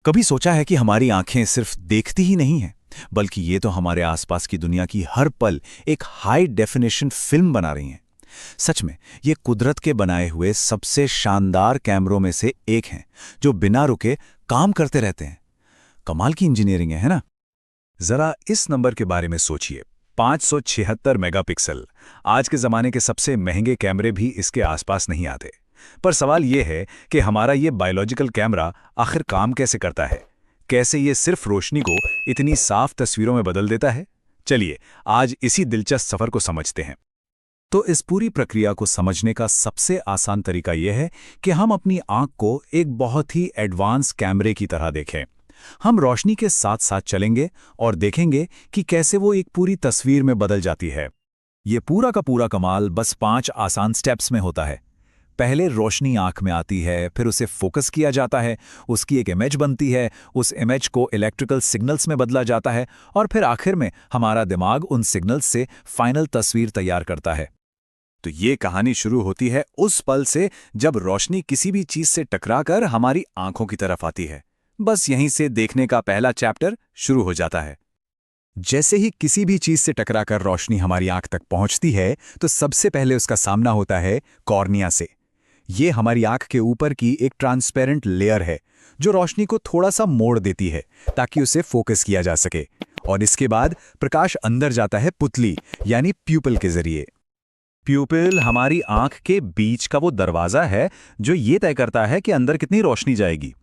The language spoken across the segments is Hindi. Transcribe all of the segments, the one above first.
कभी सोचा है कि हमारी आंखें सिर्फ देखती ही नहीं हैं, बल्कि ये तो हमारे आसपास की दुनिया की हर पल एक हाई डेफिनेशन फिल्म बना रही हैं। सच में ये कुदरत के बनाए हुए सबसे शानदार कैमरों में से एक हैं, जो बिना रुके काम करते रहते हैं। कमाल की इंजीनियरिंग है ना? जरा इस नंबर के बारे में सोचिए, 576 मेगापिक्सल। आज के जमाने के सबसे महंगे कैमरे भी इसके आसपास नहीं आते। पर सवाल यह है कि हमारा ये बायोलॉजिकल कैमरा आखिर काम कैसे करता है? कैसे ये सिर्फ रोशनी को इतनी साफ तस्वीरों में बदल देता है? चलिए आज इसी दिलचस्प सफर को समझते हैं। तो इस पूरी प्रक्रिया को समझने का सबसे आसान तरीका यह है कि हम अपनी आंख को एक बहुत ही एडवांस कैमरे की तरह देखें। हम रोशनी के साथ साथ चलेंगे और देखेंगे कि कैसे वो एक पूरी तस्वीर में बदल जाती है। ये पूरा का पूरा कमाल बस 5 आसान स्टेप्स में होता है। पहले रोशनी आंख में आती है, फिर उसे फोकस किया जाता है, उसकी एक इमेज बनती है, उस इमेज को इलेक्ट्रिकल सिग्नल्स में बदला जाता है और फिर आखिर में हमारा दिमाग उन सिग्नल्स से फाइनल तस्वीर तैयार करता है। तो ये कहानी शुरू होती है उस पल से जब रोशनी किसी भी चीज से टकराकर हमारी आंखों की तरफ आती है। बस यहीं से देखने का पहला चैप्टर शुरू हो जाता है। जैसे ही किसी भी चीज से टकराकर रोशनी हमारी आंख तक पहुंचती है, तो सबसे पहले उसका सामना होता है कॉर्निया से। ये हमारी आंख के ऊपर की एक ट्रांसपेरेंट लेयर है, जो रोशनी को थोड़ा सा मोड़ देती है ताकि उसे फोकस किया जा सके। और इसके बाद प्रकाश अंदर जाता है पुतली यानी प्यूपिल के जरिए। प्यूपिल हमारी आंख के बीच का वो दरवाजा है जो ये तय करता है कि अंदर कितनी रोशनी जाएगी।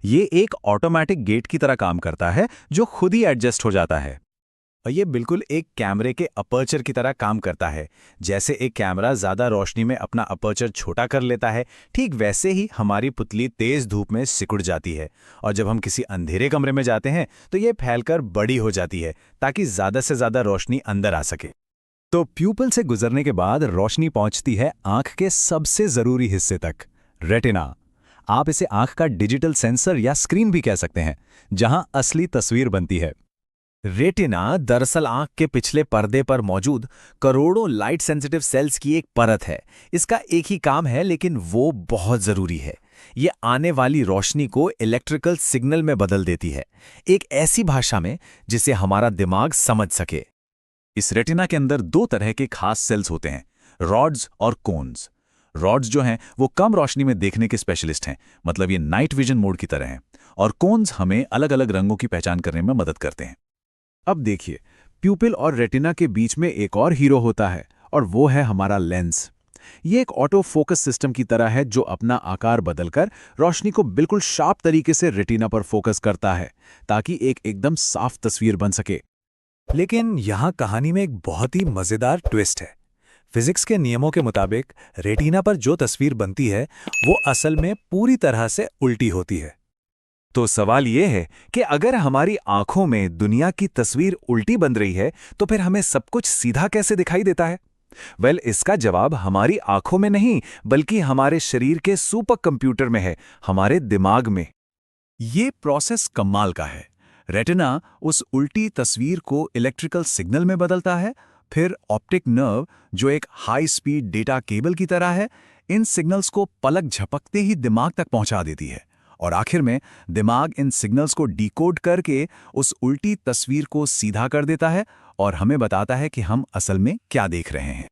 ये एक ऑटोमेटिक गेट की तरह काम करता है जो खुद ही एडजस्ट हो जाता है। और ये बिल्कुल एक कैमरे के अपर्चर की तरह काम करता है। जैसे एक कैमरा ज्यादा रोशनी में अपना अपर्चर छोटा कर लेता है, ठीक वैसे ही हमारी पुतली तेज धूप में सिकुड़ जाती है। और जब हम किसी अंधेरे कमरे में जाते हैं तो ये फैलकर बड़ी हो जाती है ताकि ज्यादा से ज्यादा रोशनी अंदर आ सके। तो प्यूपिल से गुजरने के बाद रोशनी पहुंचती है आंख के सबसे जरूरी हिस्से तक, रेटिना। आप इसे आंख का डिजिटल सेंसर या स्क्रीन भी कह सकते हैं, जहां असली तस्वीर बनती है। रेटिना दरअसल आंख के पिछले पर्दे पर मौजूद करोड़ों लाइट सेंसिटिव सेल्स की एक परत है। इसका एक ही काम है, लेकिन वो बहुत जरूरी है। ये आने वाली रोशनी को इलेक्ट्रिकल सिग्नल में बदल देती है, एक ऐसी भाषा में जिसे हमारा दिमाग समझ सके। इस रेटिना के अंदर 2 तरह के खास सेल्स होते हैं, रॉड्स और कोन्स। रॉड्स जो हैं वो कम रोशनी में देखने के स्पेशलिस्ट हैं, मतलब ये नाइट विजन मोड की तरह हैं। और कोन्स हमें अलग अलग रंगों की पहचान करने में मदद करते हैं। अब देखिए, प्यूपिल और रेटिना के बीच में एक और हीरो होता है, और वो है हमारा लेंस। ये एक ऑटो फोकस सिस्टम की तरह है जो अपना आकार बदलकर रोशनी को बिल्कुल शार्प तरीके से रेटिना पर फोकस करता है, ताकि एक एकदम साफ तस्वीर बन सके। लेकिन यहाँ कहानी में एक बहुत ही मजेदार ट्विस्ट है। फिजिक्स के नियमों के मुताबिक रेटिना पर जो तस्वीर बनती है वो असल में पूरी तरह से उल्टी होती है। तो सवाल ये है कि अगर हमारी आंखों में दुनिया की तस्वीर उल्टी बन रही है, तो फिर हमें सब कुछ सीधा कैसे दिखाई देता है? इसका जवाब हमारी आंखों में नहीं, बल्कि हमारे शरीर के सुपर कंप्यूटर में है, हमारे दिमाग में। ये प्रोसेस कमाल का है। रेटिना उस उल्टी तस्वीर को इलेक्ट्रिकल सिग्नल में बदलता है, फिर ऑप्टिक नर्व जो एक हाई स्पीड डेटा केबल की तरह है, इन सिग्नल्स को पलक झपकते ही दिमाग तक पहुंचा देती है। और आखिर में दिमाग इन सिग्नल्स को डिकोड करके उस उल्टी तस्वीर को सीधा कर देता है और हमें बताता है कि हम असल में क्या देख रहे हैं।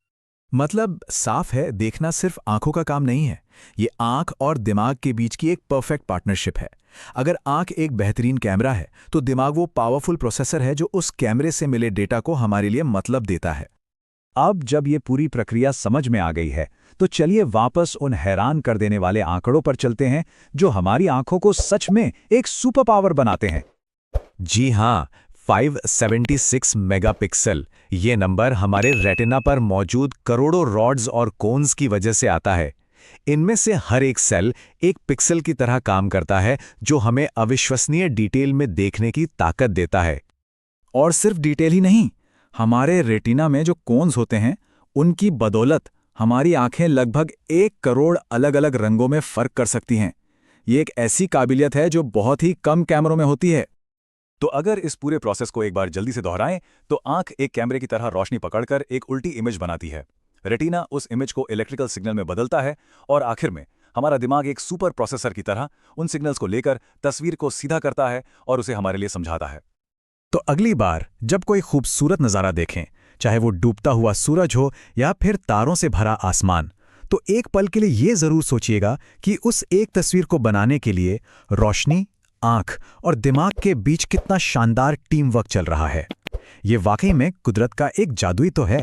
मतलब साफ है, देखना सिर्फ आंखों का काम नहीं है, ये आंख और दिमाग के बीच की एक परफेक्ट पार्टनरशिप है। अगर आंख एक बेहतरीन कैमरा है, तो दिमाग वो पावरफुल प्रोसेसर है जो उस कैमरे से मिले डेटा को हमारे लिए मतलब देता है। अब जब ये पूरी प्रक्रिया समझ में आ गई है, तो चलिए वापस उन हैरान कर देने वाले आंकड़ों पर चलते हैं जो हमारी आंखों को सच में एक सुपर पावर बनाते हैं। जी हाँ, 576 मेगापिक्सल, ये नंबर हमारे रेटिना पर मौजूद करोड़ों रॉड्स और कोन्स की वजह से आता है। इनमें से हर एक सेल एक पिक्सल की तरह काम करता है, जो हमें अविश्वसनीय डिटेल में देखने की ताकत देता है। और सिर्फ डिटेल ही नहीं, हमारे रेटिना में जो कोन्स होते हैं, उनकी बदौलत हमारी आंखें लगभग 1 करोड़ अलग अलग रंगों में फर्क कर सकती हैं। ये एक ऐसी काबिलियत है जो बहुत ही कम कैमरों में होती है। तो अगर इस पूरे प्रोसेस को एक बार जल्दी से दोहराएं, तो आंख एक कैमरे की तरह रोशनी पकड़कर एक उल्टी इमेज बनाती है। रेटिना उस इमेज को इलेक्ट्रिकल सिग्नल में बदलता है और आखिर में हमारा दिमाग एक सुपर प्रोसेसर की तरह उन सिग्नल्स को लेकर तस्वीर को सीधा करता है और उसे हमारे लिए समझाता है। तो अगली बार जब कोई खूबसूरत नज़ारा देखें, चाहे वो डूबता हुआ सूरज हो या फिर तारों से भरा आसमान, तो एक पल के लिए ये ज़रूर सोचिएगा कि उस एक तस्वीर को बनाने के लिए रोशनी, आंख और दिमाग के बीच कितना शानदार टीम वर्क चल रहा है। ये वाकई में कुदरत का एक जादू ही तो है।